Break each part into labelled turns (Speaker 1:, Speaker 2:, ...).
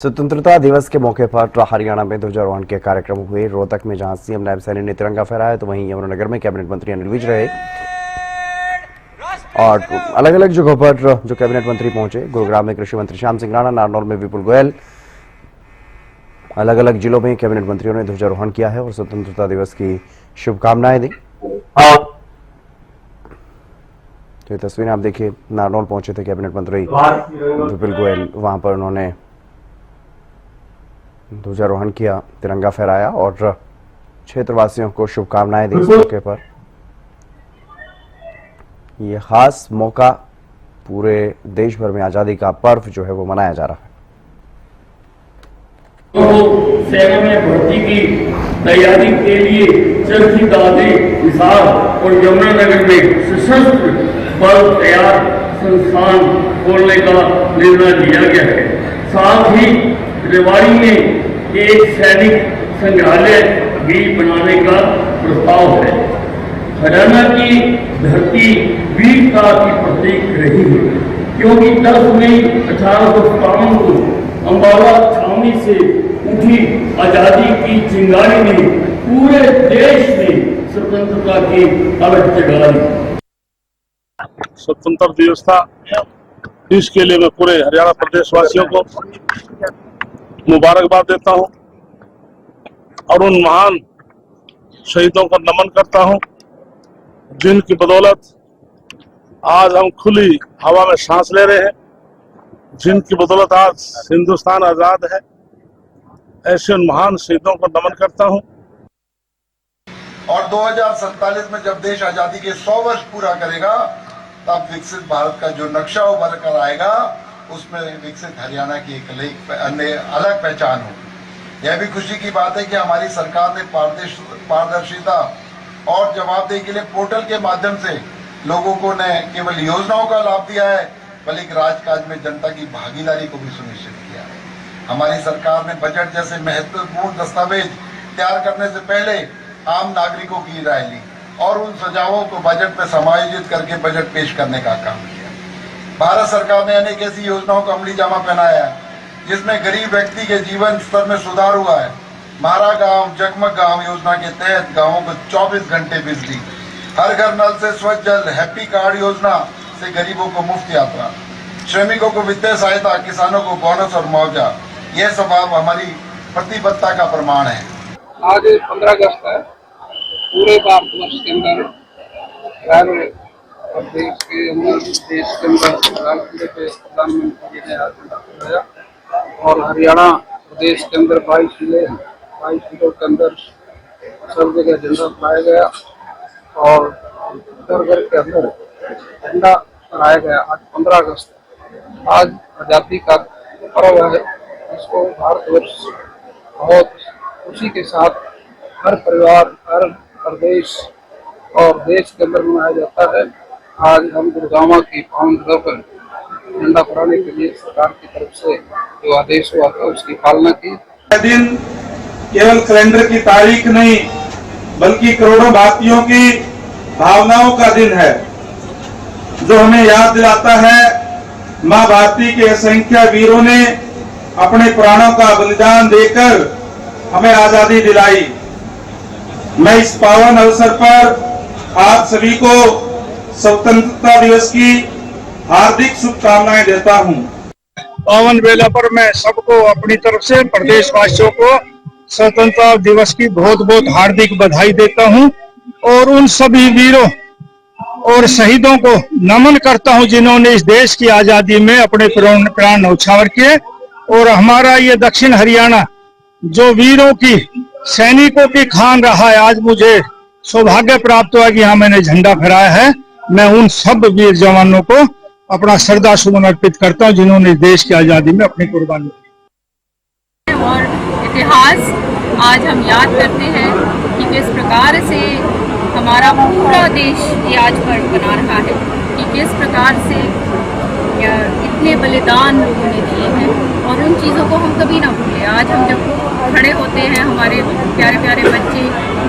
Speaker 1: स्वतंत्रता दिवस के मौके पर हरियाणा में ध्वजारोहण के कार्यक्रम हुए। रोहतक में जहां सीएम नायब सैनी ने तिरंगा फहराया, तो वहीं यमुनानगर में कैबिनेट मंत्री अनिल विज रहे और अलग अलग जगहों पर जो कैबिनेट मंत्री पहुंचे। गुरुग्राम में कृषि मंत्री श्याम सिंह राणा, नारनौल में विपुल गोयल, अलग अलग जिलों में कैबिनेट मंत्रियों ने ध्वजारोहण किया है और स्वतंत्रता दिवस की शुभकामनाएं दी। तो ये तस्वीरें आप देखिए, नारनौल पहुंचे थे कैबिनेट मंत्री विपुल गोयल, वहां पर उन्होंने ध्वजारोहण किया, तिरंगा फहराया और क्षेत्रवासियों को शुभकामनाएं दी। इस मौके पर यह खास मौका, पूरे देश भर में आजादी का पर्व जो है वो मनाया जा रहा है।
Speaker 2: सेना में भर्ती की तैयारी के लिए चरखी दादी, हिसार और यमुनानगर में सशस्त्र बल तैयार संस्थान खोलने का निर्णय लिया गया है। साथ ही रेवाड़ी में एक सैनिक संग्रहालय भी बनाने का प्रस्ताव है। हरियाणा की धरती वीरता की प्रतीक रही है, क्योंकि 10 मई 1857 को अम्बाला छावनी से उठी आजादी की चिंगारी ने पूरे देश में स्वतंत्रता की अलग जगा दी।
Speaker 3: स्वतंत्रता दिवस था, इसके लिए मैं पूरे हरियाणा प्रदेश वासियों को मुबारकबाद देता हूं और उन महान शहीदों को नमन करता हूं, जिनकी बदौलत आज हम खुली हवा में सांस ले रहे हैं, जिनकी बदौलत आज हिंदुस्तान आजाद है। ऐसे उन महान शहीदों को नमन करता हूं।
Speaker 4: और 2047 में जब देश आजादी के 100 वर्ष पूरा करेगा, तब विकसित भारत का जो नक्शा उभर कर आएगा, उसमें विकसित हरियाणा की एक अलग पहचान होगी। यह भी खुशी की बात है कि हमारी सरकार ने पारदर्शिता और जवाबदेही के लिए पोर्टल के माध्यम से लोगों को न केवल योजनाओं का लाभ दिया है, बल्कि राजकाज में जनता की भागीदारी को भी सुनिश्चित किया है। हमारी सरकार ने बजट जैसे महत्वपूर्ण दस्तावेज तैयार करने से पहले आम नागरिकों की राय ली और उन सुझावों को बजट में समायोजित करके बजट पेश करने का काम किया। भारत सरकार ने अनेक ऐसी योजनाओं को अमली जामा पहनाया है, जिसमें गरीब व्यक्ति के जीवन स्तर में सुधार हुआ है। मारा गांव जगमग गांव योजना के तहत गांवों को 24 घंटे बिजली, हर घर नल से स्वच्छ जल, हैप्पी कार्ड योजना से गरीबों को मुफ्त यात्रा, श्रमिकों को वित्तीय सहायता, किसानों को बोनस और मुआवजा, यह सब हमारी प्रतिबद्धता का प्रमाण है।
Speaker 5: आज 15 अगस्त है। पूरे भारतवर्ष के अंदर देश के अंदर प्रधानमंत्री ने आज झंडा फहराया और हरियाणा प्रदेश के अंदर 22 जिलों के अंदर सब जगह झंडा फहराया गया और घर के अंदर झंडा फहराया गया। आज 15 अगस्त, आज आजादी का पर्व है। इसको भारतवर्ष बहुत खुशी के साथ हर परिवार, हर प्रदेश और देश के अंदर मनाया जाता है। आज हम गुरुग्राम की पावन जगह पर झंडा फहराने के लिए सरकार की तरफ से जो आदेश हुआ था उसकी पालना की।
Speaker 6: यह दिन केवल कैलेंडर की तारीख नहीं, बल्कि करोड़ों भारतीयों की भावनाओं का दिन है, जो हमें याद दिलाता है मां भारती के असंख्य वीरों ने अपने प्राणों का बलिदान देकर हमें आजादी दिलाई। मैं इस पावन अवसर पर आप सभी को स्वतंत्रता दिवस की हार्दिक शुभकामनाएं देता हूं।
Speaker 3: पावन बेला पर मैं सबको अपनी तरफ से प्रदेशवासियों को स्वतंत्रता दिवस की बहुत बहुत हार्दिक बधाई देता हूं और उन सभी वीरों और शहीदों को नमन करता हूं, जिन्होंने इस देश की आजादी में अपने प्राण न्यौछावर किए। और हमारा ये दक्षिण हरियाणा जो वीरों की, सैनिकों की खान रहा है, आज मुझे सौभाग्य प्राप्त हुआ कि यहाँ मैंने झंडा फहराया है। मैं उन सब वीर जवानों को अपना श्रद्धा सुमन अर्पित करता हूँ, जिन्होंने देश की आजादी में अपनी कुर्बानी दी।
Speaker 7: और इतिहास आज हम याद करते हैं कि किस प्रकार से हमारा पूरा देश ये आज पर्व बना रहा है, कि किस प्रकार से इतने बलिदान लोगों ने दिए हैं और उन चीज़ों को हम कभी ना भूलें। आज हम जब खड़े होते हैं, हमारे प्यारे प्यारे बच्चे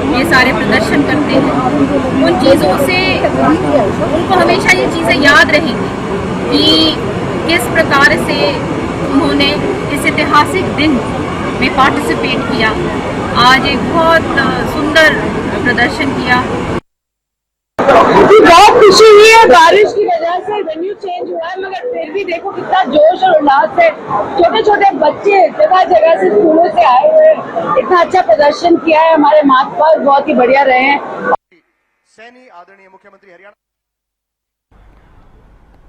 Speaker 7: ये सारे प्रदर्शन करते हैं, उन चीज़ों से उनको हमेशा ये चीज़ें याद रहेंगी कि किस प्रकार से उन्होंने इस ऐतिहासिक दिन में पार्टिसिपेट किया। आज एक बहुत सुंदर प्रदर्शन किया।
Speaker 8: बहुत खुशी हुई है, बारिश की वजह से वेन्यू चेंज हुआ है, मगर फिर भी देखो कितना जोश और उल्लास है। छोटे छोटे बच्चे जगह जगह से स्कूलों से आए हुए हैं, इतना अच्छा प्रदर्शन किया है। हमारे मार्च पास्ट बहुत ही बढ़िया रहे हैं।
Speaker 1: सैनी आदरणीय मुख्यमंत्री हरियाणा